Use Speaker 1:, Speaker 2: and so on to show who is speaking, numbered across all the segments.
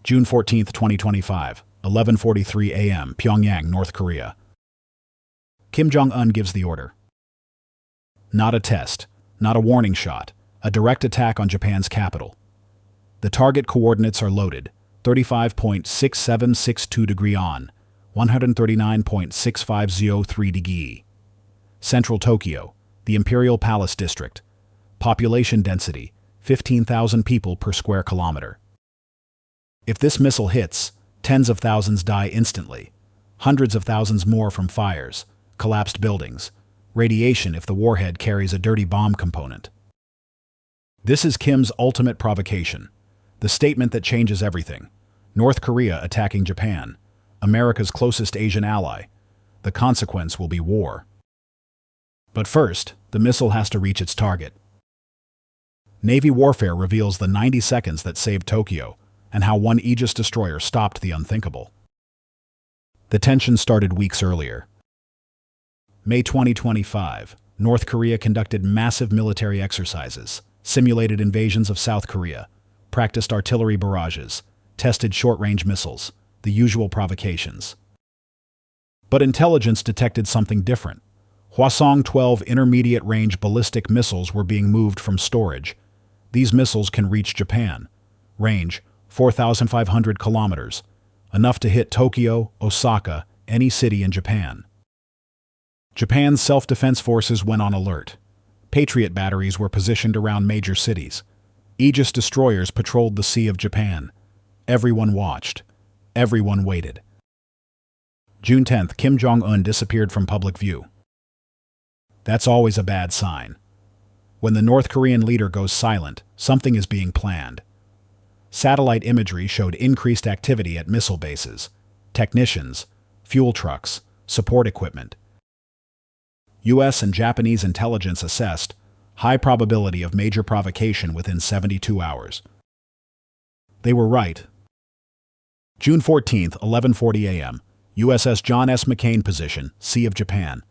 Speaker 1: June 14, 2025, 11:43 a.m., Pyongyang, North Korea. Kim Jong-un gives the order. Not a test, not a warning shot, a direct attack on Japan's capital. The target coordinates are loaded: 35.6762 degree on, 139.6503 degree. Central Tokyo, the Imperial Palace District. Population density, 15,000 people per square kilometer. If this missile hits, tens of thousands die instantly, hundreds of thousands more from fires, collapsed buildings, radiation if the warhead carries a dirty bomb component. This is Kim's ultimate provocation, the statement that changes everything. North Korea attacking Japan, America's closest Asian ally. The consequence will be war. But first, the missile has to reach its target. Navy warfare reveals the 90 seconds that saved Tokyo, and how one Aegis destroyer stopped the unthinkable. The tension started weeks earlier. May 2025, North Korea conducted massive military exercises, simulated invasions of South Korea, practiced artillery barrages, tested short-range missiles, the usual provocations. But intelligence detected something different. Hwasong-12 intermediate-range ballistic missiles were being moved from storage. These missiles can reach Japan. Range, 4,500 kilometers, enough to hit Tokyo, Osaka, any city in Japan. Japan's self-defense forces went on alert. Patriot batteries were positioned around major cities. Aegis destroyers patrolled the Sea of Japan. Everyone watched. Everyone waited. June 10th, Kim Jong-un disappeared from public view. That's always a bad sign. When the North Korean leader goes silent, something is being planned. Satellite imagery showed increased activity at missile bases, technicians, fuel trucks, support equipment. U.S. and Japanese intelligence assessed high probability of major provocation within 72 hours. They were right. June 14th, 11:40 a.m., USS John S. McCain position, Sea of Japan.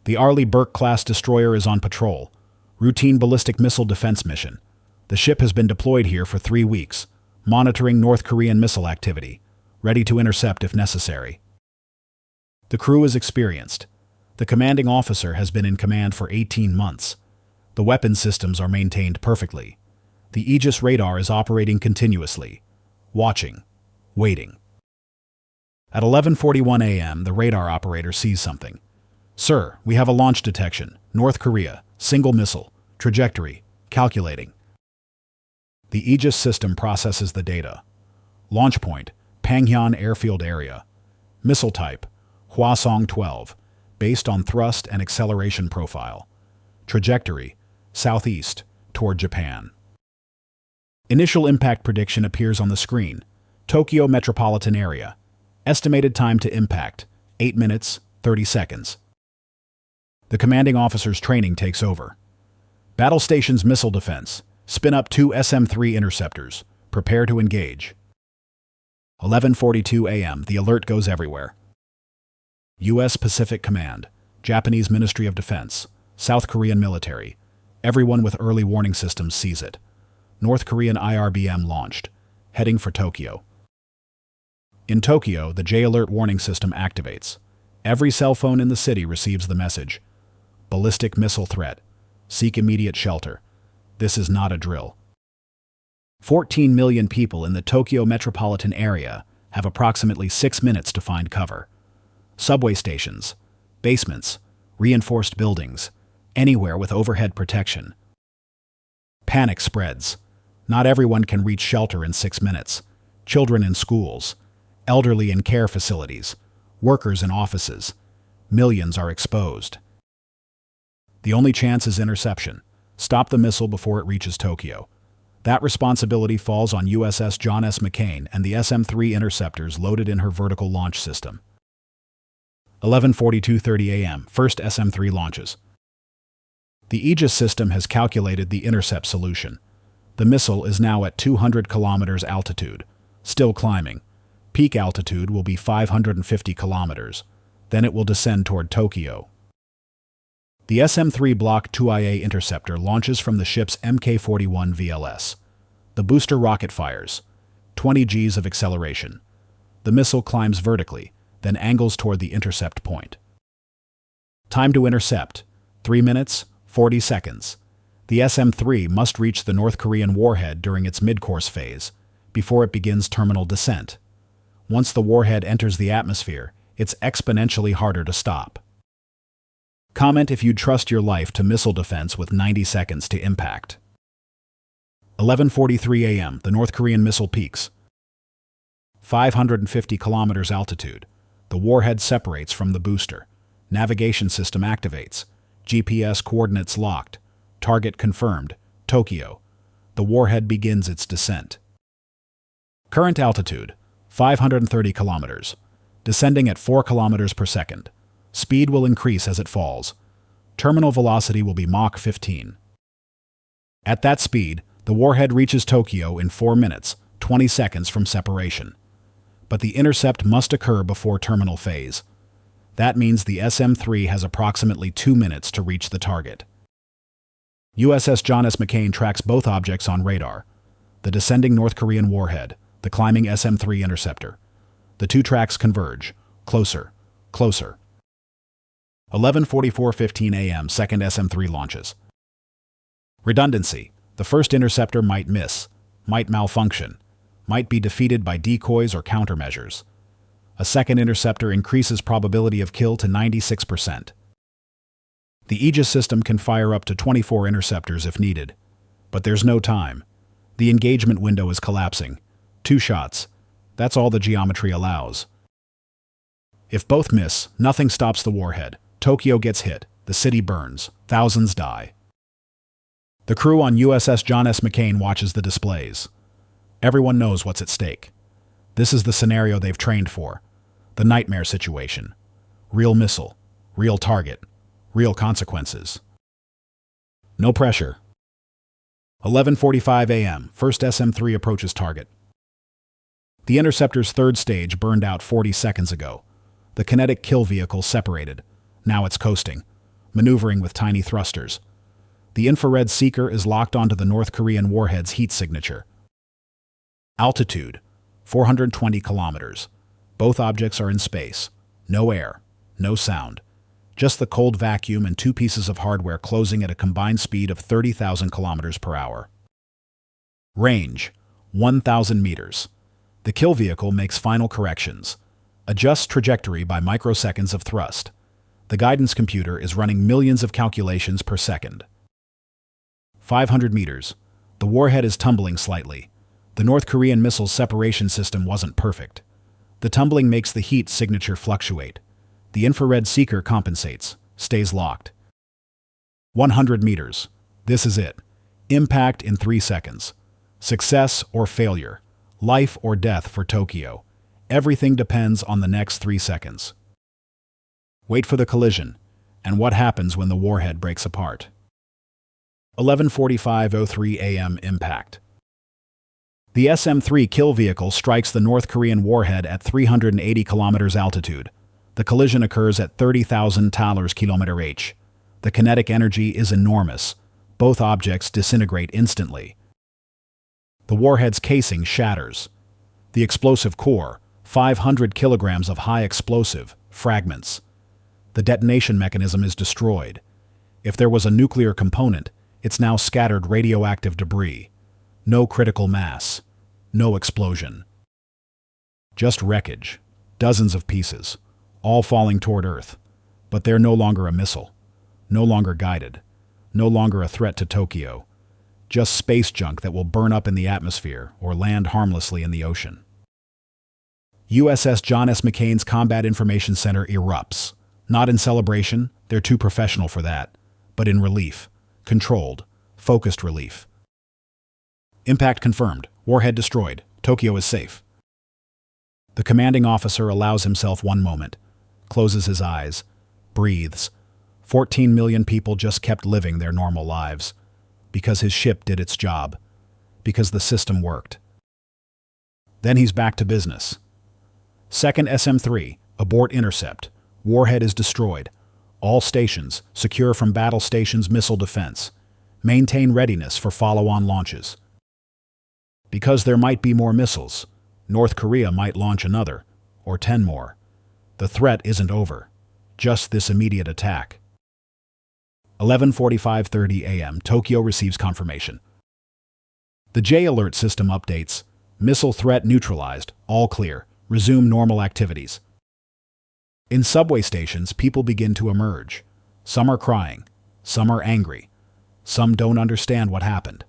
Speaker 1: The Arleigh Burke-class destroyer is on patrol, routine ballistic missile defense mission. The ship has been deployed here for 3 weeks, monitoring North Korean missile activity, ready to intercept if necessary. The crew is experienced. The commanding officer has been in command for 18 months. The weapon systems are maintained perfectly. The Aegis radar is operating continuously, watching, waiting. At 11:41 a.m., the radar operator sees something. Sir, we have a launch detection. North Korea, single missile, trajectory, calculating. The Aegis system processes the data. Launch point, Panghyon Airfield Area. Missile type, Hwasong-12, based on thrust and acceleration profile. Trajectory, southeast, toward Japan. Initial impact prediction appears on the screen. Tokyo metropolitan area. Estimated time to impact, 8 minutes, 30 seconds. The commanding officer's training takes over. Battle station's missile defense. Spin up 2 SM-3 interceptors. Prepare to engage. 11:42 a.m. The alert goes everywhere. U.S. Pacific Command, Japanese Ministry of Defense, South Korean military. Everyone with early warning systems sees it. North Korean IRBM launched, heading for Tokyo. In Tokyo, the J-Alert warning system activates. Every cell phone in the city receives the message. Ballistic missile threat. Seek immediate shelter. This is not a drill. 14 million people in the Tokyo metropolitan area have approximately 6 minutes to find cover. Subway stations, basements, reinforced buildings, anywhere with overhead protection. Panic spreads. Not everyone can reach shelter in 6 minutes. Children in schools, elderly in care facilities, workers in offices. Millions are exposed. The only chance is interception. Stop the missile before it reaches Tokyo. That responsibility falls on USS John S. McCain and the SM-3 interceptors loaded in her vertical launch system. 11:42:30 a.m. First SM-3 launches. The Aegis system has calculated the intercept solution. The missile is now at 200 kilometers altitude, still climbing. Peak altitude will be 550 kilometers. Then it will descend toward Tokyo. The SM-3 Block 2IA interceptor launches from the ship's Mk-41 VLS. The booster rocket fires. 20 Gs of acceleration. The missile climbs vertically, then angles toward the intercept point. Time to intercept: 3 minutes, 40 seconds. The SM-3 must reach the North Korean warhead during its midcourse phase, before it begins terminal descent. Once the warhead enters the atmosphere, it's exponentially harder to stop. Comment if you'd trust your life to missile defense with 90 seconds to impact. 11:43 a.m. The North Korean missile peaks. 550 kilometers altitude. The warhead separates from the booster. Navigation system activates. GPS coordinates locked. Target confirmed. Tokyo. The warhead begins its descent. Current altitude: 530 kilometers. Descending at 4 kilometers per second. Speed will increase as it falls. Terminal velocity will be Mach 15. At that speed, the warhead reaches Tokyo in 4 minutes, 20 seconds from separation. But the intercept must occur before terminal phase. That means the SM-3 has approximately 2 minutes to reach the target. USS John S. McCain tracks both objects on radar: the descending North Korean warhead, the climbing SM-3 interceptor. The two tracks converge. Closer. Closer. 11:44:15 a.m. Second SM-3 launches. Redundancy: the first interceptor might miss, might malfunction, might be defeated by decoys or countermeasures. A second interceptor increases probability of kill to 96%. The Aegis system can fire up to 24 interceptors if needed. But there's no time. The engagement window is collapsing. 2 shots. That's all the geometry allows. If both miss, nothing stops the warhead. Tokyo gets hit. The city burns. Thousands die. The crew on USS John S. McCain watches the displays. Everyone knows what's at stake. This is the scenario they've trained for. The nightmare situation. Real missile. Real target. Real consequences. No pressure. 11:45 a.m. First SM-3 approaches target. The interceptor's third stage burned out 40 seconds ago. The kinetic kill vehicle separated. Now it's coasting, maneuvering with tiny thrusters. The infrared seeker is locked onto the North Korean warhead's heat signature. Altitude: 420 kilometers. Both objects are in space. No air. No sound. Just the cold vacuum and 2 pieces of hardware closing at a combined speed of 30,000 kilometers per hour. Range: 1,000 meters. The kill vehicle makes final corrections. Adjusts trajectory by microseconds of thrust. The guidance computer is running millions of calculations per second. 500 meters. The warhead is tumbling slightly. The North Korean missile separation system wasn't perfect. The tumbling makes the heat signature fluctuate. The infrared seeker compensates, stays locked. 100 meters. This is it. Impact in 3 seconds. Success or failure. Life or death for Tokyo. Everything depends on the next 3 seconds. Wait for the collision. And what happens when the warhead breaks apart? 11:45:03 a.m. Impact. The SM-3 kill vehicle strikes the North Korean warhead at 380 kilometers altitude. The collision occurs at 30,000 km/h. The kinetic energy is enormous. Both objects disintegrate instantly. The warhead's casing shatters. The explosive core, 500 kilograms of high explosive, fragments. The detonation mechanism is destroyed. If there was a nuclear component, it's now scattered radioactive debris. No critical mass. No explosion. Just wreckage. Dozens of pieces. All falling toward Earth. But they're no longer a missile. No longer guided. No longer a threat to Tokyo. Just space junk that will burn up in the atmosphere or land harmlessly in the ocean. USS John S. McCain's Combat Information Center erupts. Not in celebration, they're too professional for that, but in relief. Controlled, focused relief. Impact confirmed. Warhead destroyed. Tokyo is safe. The commanding officer allows himself 1 moment. Closes his eyes. Breathes. 14 million people just kept living their normal lives. Because his ship did its job. Because the system worked. Then he's back to business. Second SM-3, abort intercept. Warhead is destroyed. All stations, secure from battle stations missile defense. Maintain readiness for follow-on launches. Because there might be more missiles. North Korea might launch another, or 10 more. The threat isn't over. Just this immediate attack. 11:45:30 a.m. Tokyo receives confirmation. The J-Alert system updates. Missile threat neutralized. All clear. Resume normal activities. In subway stations, people begin to emerge. Some are crying. Some are angry. Some don't understand what happened.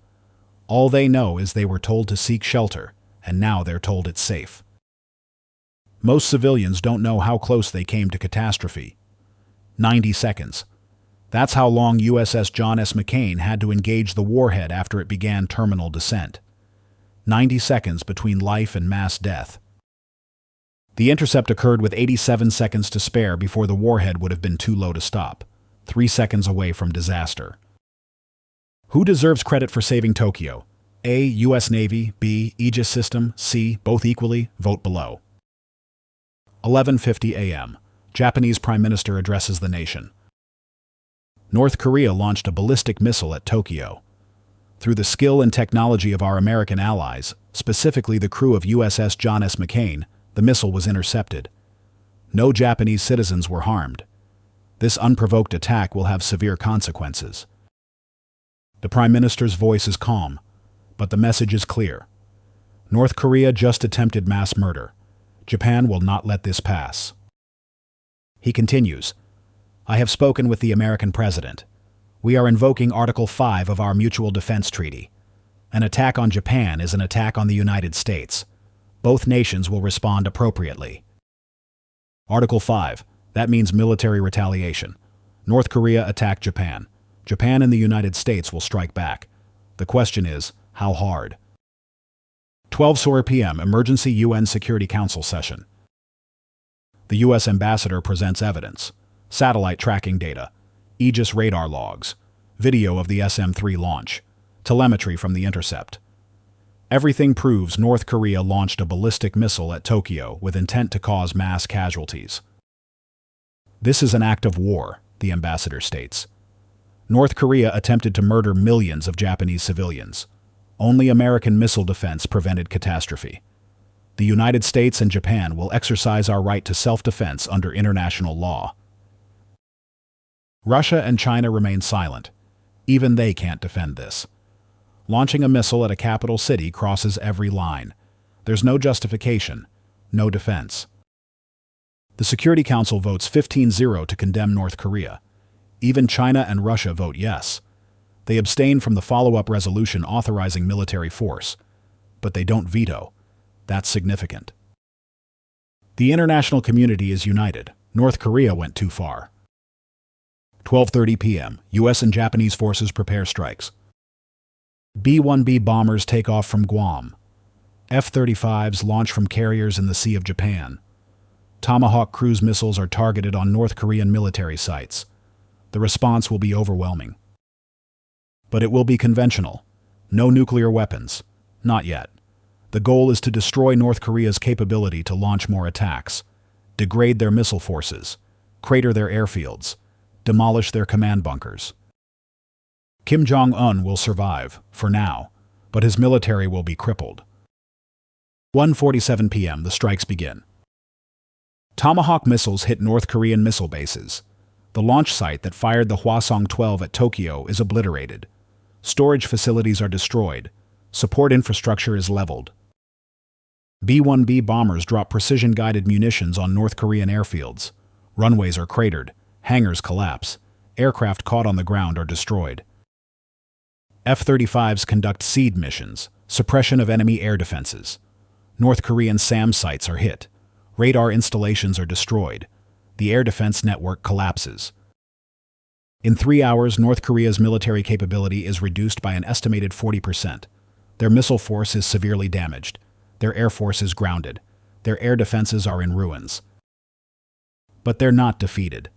Speaker 1: All they know is they were told to seek shelter, and now they're told it's safe. Most civilians don't know how close they came to catastrophe. 90 seconds. That's how long USS John S. McCain had to engage the warhead after it began terminal descent. 90 seconds between life and mass death. The intercept occurred with 87 seconds to spare before the warhead would have been too low to stop, 3 seconds away from disaster. Who deserves credit for saving Tokyo? A. U.S. Navy, B. Aegis system, C. Both equally? Vote below. 11:50 a.m. Japanese Prime Minister addresses the nation. North Korea launched a ballistic missile at Tokyo. Through the skill and technology of our American allies, specifically the crew of USS John S. McCain, the missile was intercepted. No Japanese citizens were harmed. This unprovoked attack will have severe consequences. The Prime Minister's voice is calm, but the message is clear. North Korea just attempted mass murder. Japan will not let this pass. He continues, I have spoken with the American president. We are invoking Article 5 of our Mutual Defense Treaty. An attack on Japan is an attack on the United States. Both nations will respond appropriately. Article 5. That means military retaliation. North Korea attacked Japan. Japan and the United States will strike back. The question is, how hard? 12:00 p.m. Emergency UN Security Council session. The U.S. ambassador presents evidence. Satellite tracking data. Aegis radar logs. Video of the SM-3 launch. Telemetry from the Intercept. Everything proves North Korea launched a ballistic missile at Tokyo with intent to cause mass casualties. This is an act of war, the ambassador states. North Korea attempted to murder millions of Japanese civilians. Only American missile defense prevented catastrophe. The United States and Japan will exercise our right to self-defense under international law. Russia and China remain silent. Even they can't defend this. Launching a missile at a capital city crosses every line. There's no justification, no defense. The Security Council votes 15-0 to condemn North Korea. Even China and Russia vote yes. They abstain from the follow-up resolution authorizing military force, but they don't veto. That's significant. The international community is united. North Korea went too far. 12:30 p.m. U.S. and Japanese forces prepare strikes. B-1B bombers take off from Guam. F-35s launch from carriers in the Sea of Japan. Tomahawk cruise missiles are targeted on North Korean military sites. The response will be overwhelming. But it will be conventional. No nuclear weapons. Not yet. The goal is to destroy North Korea's capability to launch more attacks, degrade their missile forces, crater their airfields, demolish their command bunkers. Kim Jong-un will survive, for now, but his military will be crippled. 1:47 p.m. The strikes begin. Tomahawk missiles hit North Korean missile bases. The launch site that fired the Hwasong-12 at Tokyo is obliterated. Storage facilities are destroyed. Support infrastructure is leveled. B-1B bombers drop precision-guided munitions on North Korean airfields. Runways are cratered. Hangars collapse. Aircraft caught on the ground are destroyed. F-35s conduct SEAD missions, suppression of enemy air defenses. North Korean SAM sites are hit. Radar installations are destroyed. The air defense network collapses. In 3 hours, North Korea's military capability is reduced by an estimated 40%. Their missile force is severely damaged. Their air force is grounded. Their air defenses are in ruins. But they're not defeated.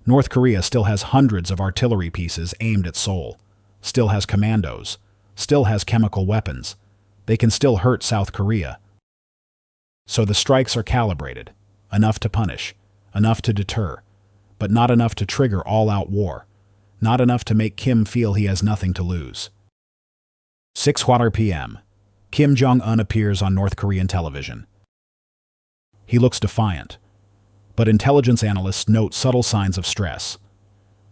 Speaker 1: North Korea still has hundreds of artillery pieces aimed at Seoul, still has commandos, still has chemical weapons. They can still hurt South Korea. So the strikes are calibrated, enough to punish, enough to deter, but not enough to trigger all-out war, not enough to make Kim feel he has nothing to lose. 6:00 p.m. Kim Jong-un appears on North Korean television. He looks defiant, but intelligence analysts note subtle signs of stress.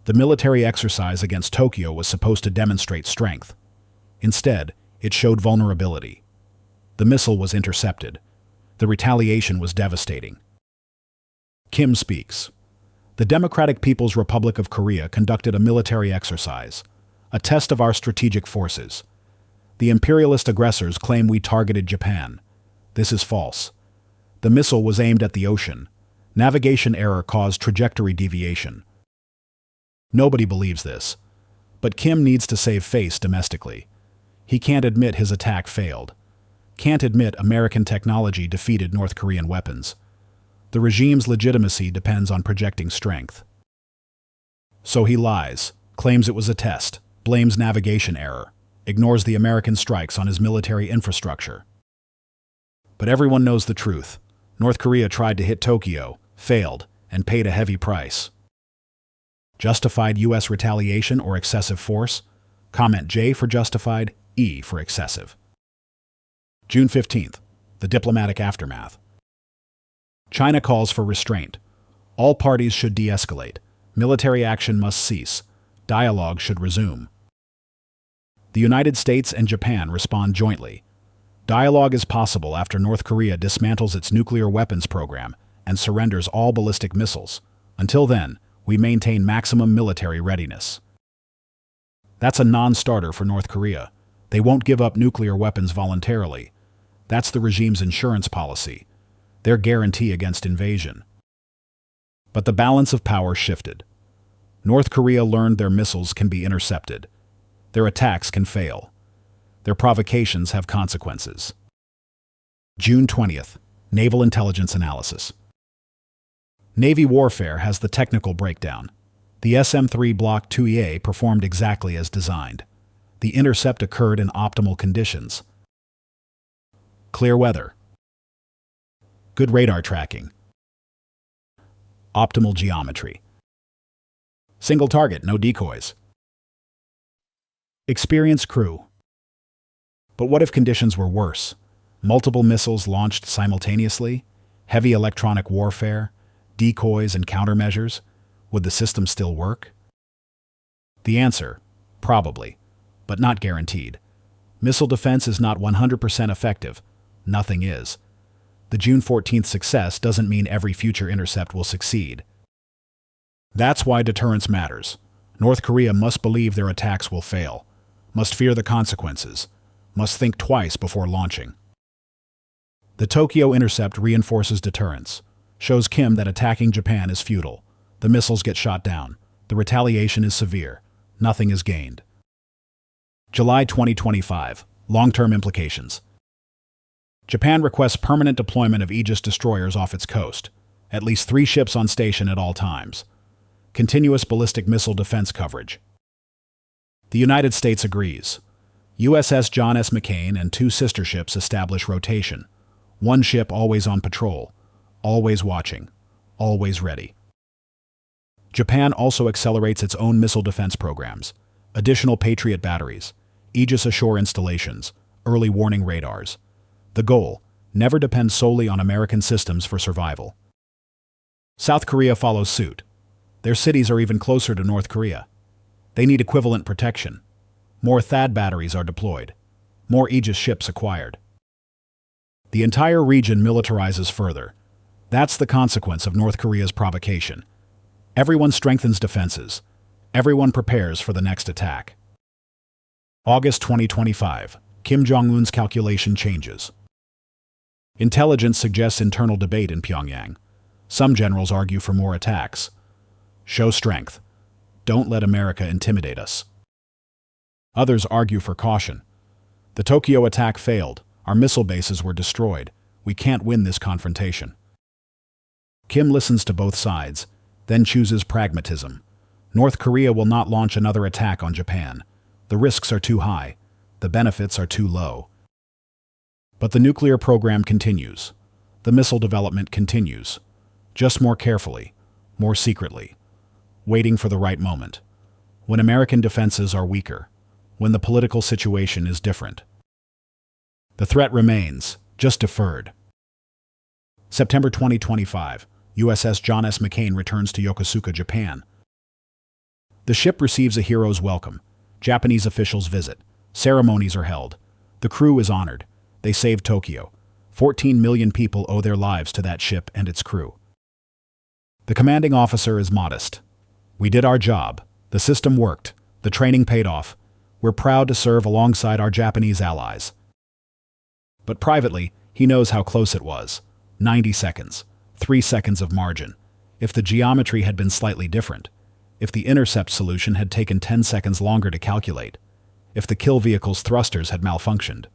Speaker 1: The military exercise against Tokyo was supposed to demonstrate strength. Instead, it showed vulnerability. The missile was intercepted. The retaliation was devastating. Kim speaks. The Democratic People's Republic of Korea conducted a military exercise, a test of our strategic forces. The imperialist aggressors claim we targeted Japan. This is false. The missile was aimed at the ocean. Navigation error caused trajectory deviation. Nobody believes this, but Kim needs to save face domestically. He can't admit his attack failed. Can't admit American technology defeated North Korean weapons. The regime's legitimacy depends on projecting strength. So he lies, claims it was a test, blames navigation error, ignores the American strikes on his military infrastructure. But everyone knows the truth. North Korea tried to hit Tokyo, failed, and paid a heavy price. Justified U.S. retaliation or excessive force? Comment J for justified, E for excessive. June 15th. The diplomatic aftermath. China calls for restraint. All parties should de-escalate. Military action must cease. Dialogue should resume. The United States and Japan respond jointly. Dialogue is possible after North Korea dismantles its nuclear weapons program and surrenders all ballistic missiles. Until then, we maintain maximum military readiness. That's a non-starter for North Korea. They won't give up nuclear weapons voluntarily. That's the regime's insurance policy, their guarantee against invasion. But the balance of power shifted. North Korea learned their missiles can be intercepted. Their attacks can fail. Their provocations have consequences. June 20th. Naval Intelligence Analysis. Navy warfare has the technical breakdown. The SM-3 Block 2EA performed exactly as designed. The intercept occurred in optimal conditions. Clear weather. Good radar tracking. Optimal geometry. Single target, no decoys. Experienced crew. But what if conditions were worse? Multiple missiles launched simultaneously? Heavy electronic warfare? Decoys and countermeasures? Would the system still work? The answer, probably, but not guaranteed. Missile defense is not 100% effective. Nothing is. The June 14th success doesn't mean every future intercept will succeed. That's why deterrence matters. North Korea must believe their attacks will fail, must fear the consequences, must think twice before launching. The Tokyo intercept reinforces deterrence, shows Kim that attacking Japan is futile. The missiles get shot down. The retaliation is severe. Nothing is gained. July 2025. Long-term implications. Japan requests permanent deployment of Aegis destroyers off its coast. At least 3 ships on station at all times. Continuous ballistic missile defense coverage. The United States agrees. USS John S. McCain and 2 sister ships establish rotation. 1 ship always on patrol, always watching, always ready. Japan also accelerates its own missile defense programs. Additional Patriot batteries, Aegis ashore installations, early warning radars. The goal, never depend solely on American systems for survival. South Korea follows suit. Their cities are even closer to North Korea. They need equivalent protection. More THAAD batteries are deployed. More Aegis ships acquired. The entire region militarizes further. That's the consequence of North Korea's provocation. Everyone strengthens defenses. Everyone prepares for the next attack. August 2025. Kim Jong-un's calculation changes. Intelligence suggests internal debate in Pyongyang. Some generals argue for more attacks. Show strength. Don't let America intimidate us. Others argue for caution. The Tokyo attack failed. Our missile bases were destroyed. We can't win this confrontation. Kim listens to both sides, then chooses pragmatism. North Korea will not launch another attack on Japan. The risks are too high. The benefits are too low. But the nuclear program continues. The missile development continues. Just more carefully, more secretly, waiting for the right moment. When American defenses are weaker, when the political situation is different. The threat remains, just deferred. September 2025, USS John S. McCain returns to Yokosuka, Japan. The ship receives a hero's welcome. Japanese officials visit. Ceremonies are held. The crew is honored. They saved Tokyo. 14 million people owe their lives to that ship and its crew. The commanding officer is modest. We did our job. The system worked. The training paid off. We're proud to serve alongside our Japanese allies. But privately, he knows how close it was. 90 seconds. 3 seconds of margin. If the geometry had been slightly different, if the intercept solution had taken 10 seconds longer to calculate, if the kill vehicle's thrusters had malfunctioned,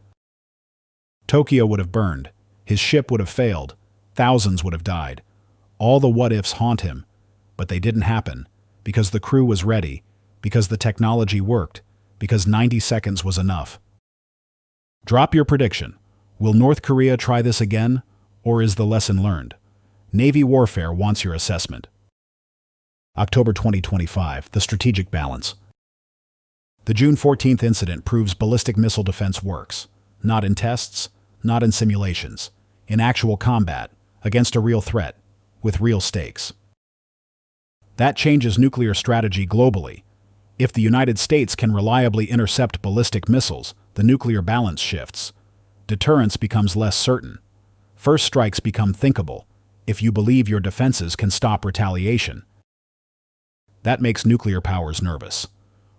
Speaker 1: Tokyo would have burned, his ship would have failed, thousands would have died. All the what-ifs haunt him, but they didn't happen, because the crew was ready, because the technology worked, because 90 seconds was enough. Drop your prediction. Will North Korea try this again, or is the lesson learned? Navy warfare wants your assessment. October 2025, the strategic balance. The June 14th incident proves ballistic missile defense works, not in tests, not in simulations, in actual combat, against a real threat, with real stakes. That changes nuclear strategy globally. If the United States can reliably intercept ballistic missiles, the nuclear balance shifts. Deterrence becomes less certain. First strikes become thinkable, if you believe your defenses can stop retaliation. That makes nuclear powers nervous.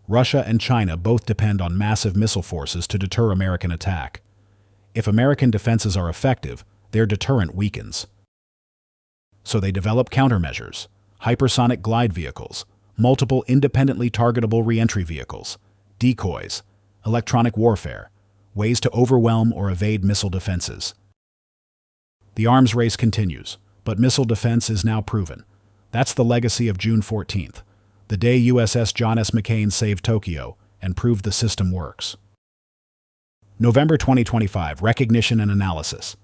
Speaker 1: Russia and China both depend on massive missile forces to deter American attack. If American defenses are effective, their deterrent weakens. So they develop countermeasures, hypersonic glide vehicles, multiple independently targetable re-entry vehicles, decoys, electronic warfare, ways to overwhelm or evade missile defenses. The arms race continues, but missile defense is now proven. That's the legacy of June 14th, the day USS John S. McCain saved Tokyo and proved the system works. November 2025, recognition and analysis.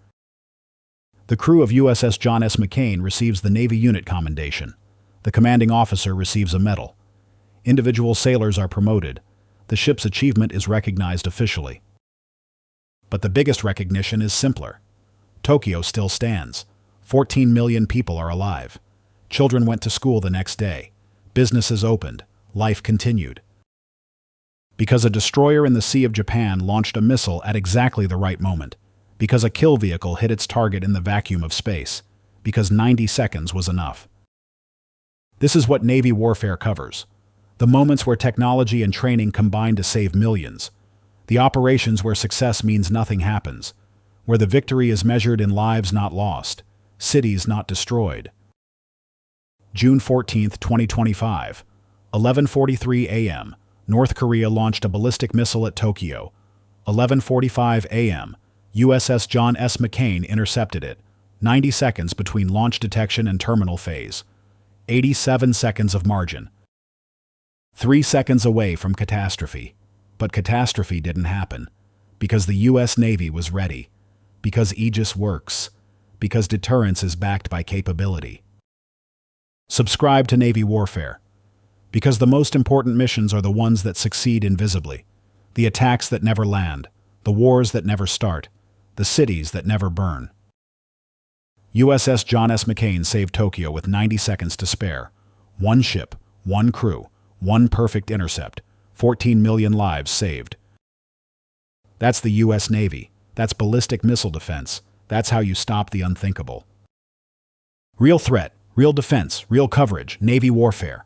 Speaker 1: The crew of USS John S. McCain receives the Navy Unit Commendation. The commanding officer receives a medal. Individual sailors are promoted. The ship's achievement is recognized officially. But the biggest recognition is simpler. Tokyo still stands. 14 million people are alive. Children went to school the next day. Businesses opened. Life continued. Because a destroyer in the Sea of Japan launched a missile at exactly the right moment. Because a kill vehicle hit its target in the vacuum of space. Because 90 seconds was enough. This is what Navy warfare covers. The moments where technology and training combine to save millions. The operations where success means nothing happens. Where the victory is measured in lives not lost. Cities not destroyed. June 14, 2025, 11:43 a.m., North Korea launched a ballistic missile at Tokyo. 11:45 a.m., USS John S. McCain intercepted it. 90 seconds between launch detection and terminal phase. 87 seconds of margin. 3 seconds away from catastrophe. But catastrophe didn't happen. Because the U.S. Navy was ready. Because Aegis works. Because deterrence is backed by capability. Subscribe to Navy Warfare. Because the most important missions are the ones that succeed invisibly. The attacks that never land. The wars that never start. The cities that never burn. USS John S. McCain saved Tokyo with 90 seconds to spare. One ship, one crew, one perfect intercept. 14 million lives saved. That's the U.S. Navy. That's ballistic missile defense. That's how you stop the unthinkable. Real threat, real defense, real coverage, Navy warfare.